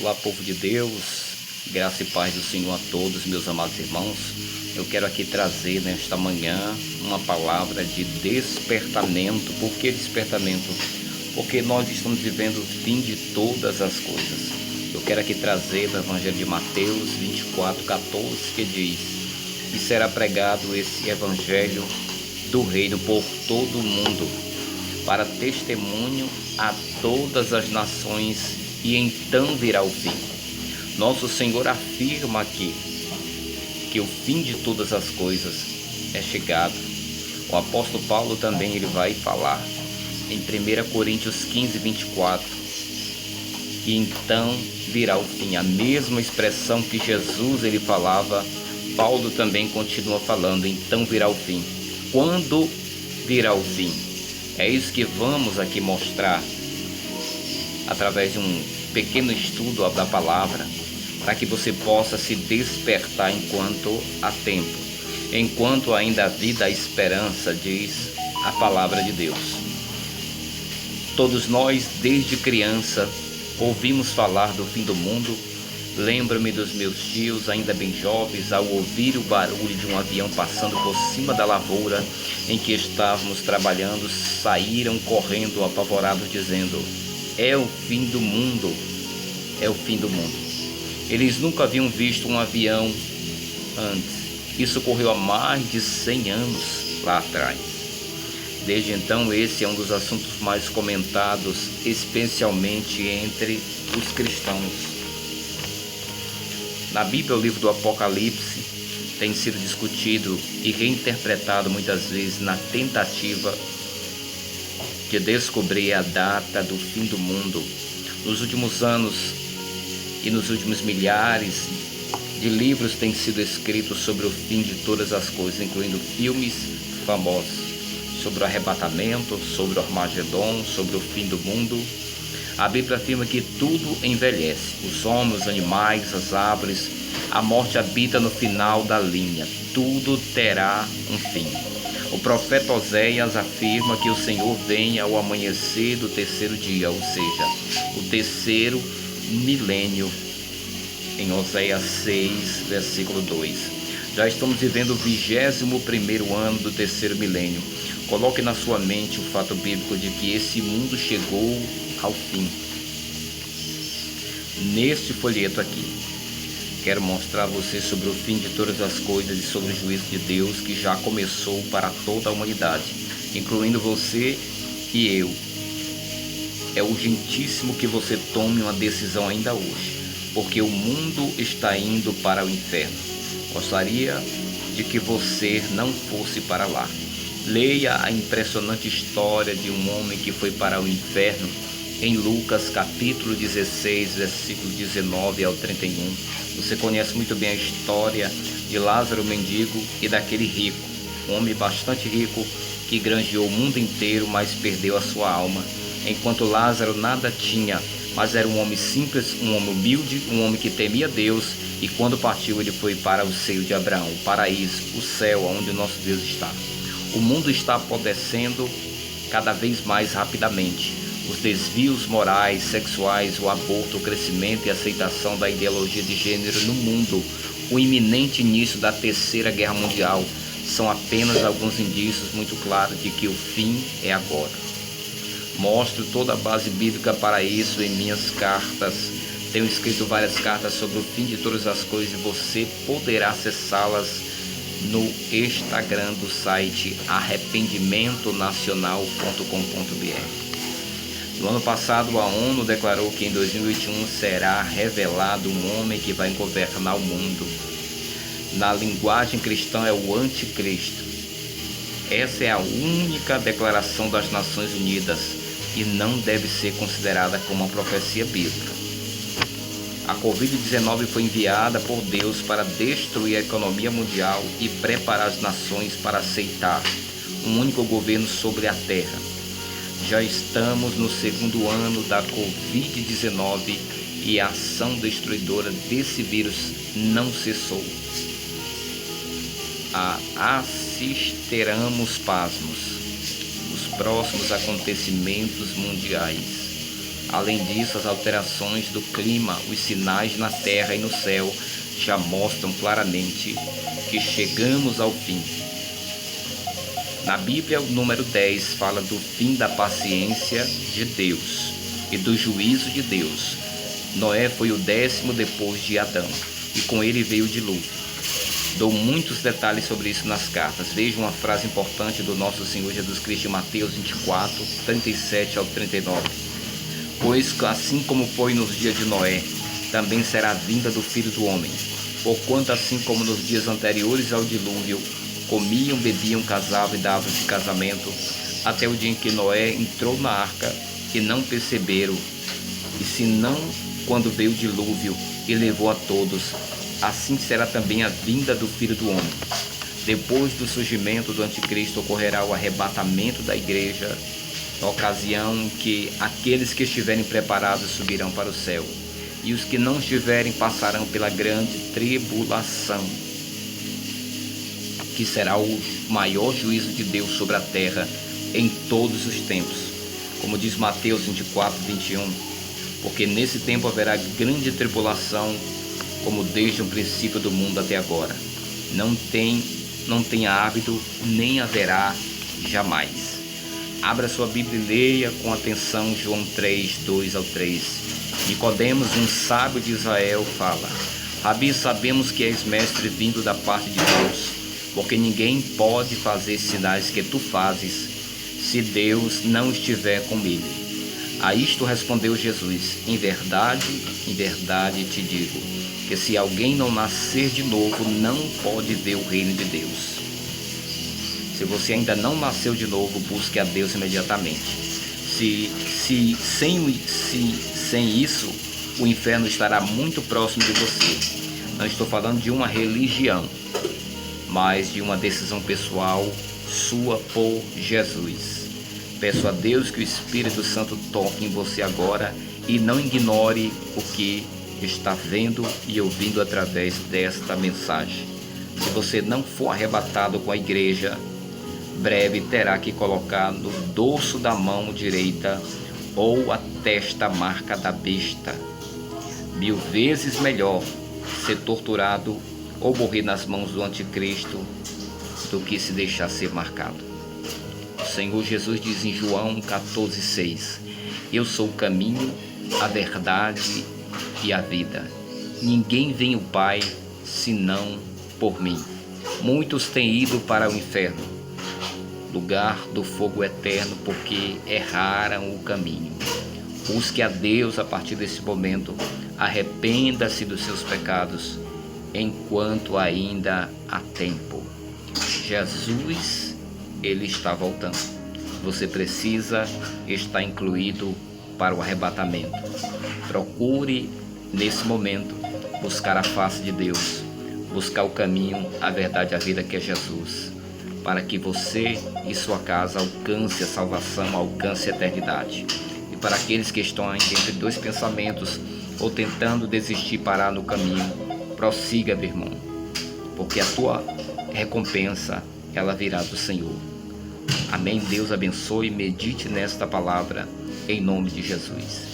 Olá, povo de Deus, graça e paz do Senhor a todos, meus amados irmãos. Eu quero aqui trazer nesta manhã uma palavra de despertamento. Por que despertamento? Porque nós estamos vivendo o fim de todas as coisas. Eu quero aqui trazer do Evangelho de Mateus 24:14, que diz: e será pregado esse Evangelho do Reino por todo o mundo, para testemunho a todas as nações, e então virá o fim. Nosso Senhor afirma aqui que o fim de todas as coisas é chegado. O apóstolo Paulo também ele vai falar em 1 Coríntios 15:24, e então virá o fim. A mesma expressão que Jesus ele falava, Paulo também continua falando, então virá o fim. Quando virá o fim? É isso que vamos aqui mostrar através de um pequeno estudo da palavra, para que você possa se despertar enquanto há tempo, enquanto ainda há vida, a esperança, diz a palavra de Deus. Todos nós, desde criança, ouvimos falar do fim do mundo. Lembro-me dos meus tios, ainda bem jovens, ao ouvir o barulho de um avião passando por cima da lavoura em que estávamos trabalhando, saíram correndo apavorados, dizendo: é o fim do mundo, é o fim do mundo. Eles nunca haviam visto um avião antes. Isso ocorreu há mais de 100 anos lá atrás. Desde então, esse é um dos assuntos mais comentados, especialmente entre os cristãos. Na Bíblia, o livro do Apocalipse tem sido discutido e reinterpretado muitas vezes na tentativa de descobrir a data do fim do mundo. Nos últimos anos e nos últimos milhares de livros têm sido escritos sobre o fim de todas as coisas, incluindo filmes famosos sobre o arrebatamento, sobre o Armagedon, sobre o fim do mundo. A Bíblia afirma que tudo envelhece, os homens, os animais, as árvores, a morte habita no final da linha, tudo terá um fim. O profeta Oséias afirma que o Senhor vem ao amanhecer do terceiro dia, ou seja, o terceiro milênio, em Oséias 6, versículo 2. Já estamos vivendo o 21º ano do terceiro milênio. Coloque na sua mente o fato bíblico de que esse mundo chegou ao fim. Neste folheto aqui, quero mostrar a você sobre o fim de todas as coisas e sobre o juízo de Deus que já começou para toda a humanidade, incluindo você e eu. É urgentíssimo que você tome uma decisão ainda hoje, porque o mundo está indo para o inferno. Gostaria de que você não fosse para lá. Leia a impressionante história de um homem que foi para o inferno em Lucas capítulo 16, versículo 19 ao 31. Você conhece muito bem a história de Lázaro, o mendigo, e daquele rico, um homem bastante rico que granjeou o mundo inteiro, mas perdeu a sua alma. Enquanto Lázaro nada tinha, mas era um homem simples, um homem humilde, um homem que temia Deus, e quando partiu ele foi para o seio de Abraão, o paraíso, o céu, onde o nosso Deus está. O mundo está apodrecendo cada vez mais rapidamente. Os desvios morais, sexuais, o aborto, o crescimento e a aceitação da ideologia de gênero no mundo, o iminente início da Terceira Guerra Mundial são apenas alguns indícios muito claros de que o fim é agora. Mostro toda a base bíblica para isso em minhas cartas. Tenho escrito várias cartas sobre o fim de todas as coisas e você poderá acessá-las no Instagram do site arrependimentonacional.com.br. No ano passado, a ONU declarou que em 2021 será revelado um homem que vai governar o mundo. Na linguagem cristã é o anticristo. Essa é a única declaração das Nações Unidas e não deve ser considerada como uma profecia bíblica. A Covid-19 foi enviada por Deus para destruir a economia mundial e preparar as nações para aceitar um único governo sobre a terra. Já estamos no segundo ano da Covid-19 e a ação destruidora desse vírus não cessou. Assistiremos pasmos os próximos acontecimentos mundiais. Além disso, as alterações do clima, os sinais na terra e no céu já mostram claramente que chegamos ao fim. Na Bíblia, o número 10 fala do fim da paciência de Deus e do juízo de Deus. Noé foi o 10º depois de Adão, e com ele veio o dilúvio. Dou muitos detalhes sobre isso nas cartas. Veja uma frase importante do nosso Senhor Jesus Cristo em Mateus 24, 37 ao 39. Pois assim como foi nos dias de Noé, também será a vinda do Filho do Homem. Porquanto assim como nos dias anteriores ao dilúvio, comiam, bebiam, casavam e davam de casamento, até o dia em que Noé entrou na arca, e não perceberam, e senão quando veio o dilúvio e levou a todos, assim será também a vinda do Filho do Homem. Depois do surgimento do anticristo ocorrerá o arrebatamento da igreja, na ocasião em que aqueles que estiverem preparados subirão para o céu, e os que não estiverem passarão pela grande tribulação, que será o maior juízo de Deus sobre a terra em todos os tempos. Como diz Mateus 24, 21, porque nesse tempo haverá grande tribulação, como desde o princípio do mundo até agora. Não tenha hábito, nem haverá jamais. Abra sua Bíblia e leia com atenção João 3, 2 ao 3. Nicodemos, um sábio de Israel, fala: Rabi, sabemos que és mestre vindo da parte de Deus, porque ninguém pode fazer sinais que tu fazes, se Deus não estiver com ele. A isto respondeu Jesus: em verdade te digo, que se alguém não nascer de novo, não pode ver o reino de Deus. Se você ainda não nasceu de novo, busque a Deus imediatamente. Sem isso, o inferno estará muito próximo de você. Não estou falando de uma religião, mas de uma decisão pessoal sua por Jesus. Peço a Deus que o Espírito Santo toque em você agora e não ignore o que está vendo e ouvindo através desta mensagem. Se você não for arrebatado com a igreja, breve terá que colocar no dorso da mão direita ou a testa a marca da besta. 1000 vezes melhor ser torturado ou morrer nas mãos do anticristo do que se deixar ser marcado. O Senhor Jesus diz em João 14,6: Eu sou o caminho, a verdade e a vida. Ninguém vem ao Pai senão por mim. Muitos têm ido para o inferno, lugar do fogo eterno, porque erraram o caminho. Busque a Deus a partir desse momento. Arrependa-se dos seus pecados enquanto ainda há tempo. Jesus, ele está voltando. Você precisa estar incluído para o arrebatamento. Procure nesse momento buscar a face de Deus, buscar o caminho, a verdade e a vida, que é Jesus, para que você e sua casa alcance a salvação, alcance a eternidade. E para aqueles que estão entre dois pensamentos ou tentando desistir, parar no caminho, prossiga, meu irmão, porque a tua recompensa, ela virá do Senhor. Amém. Deus abençoe e medite nesta palavra, em nome de Jesus.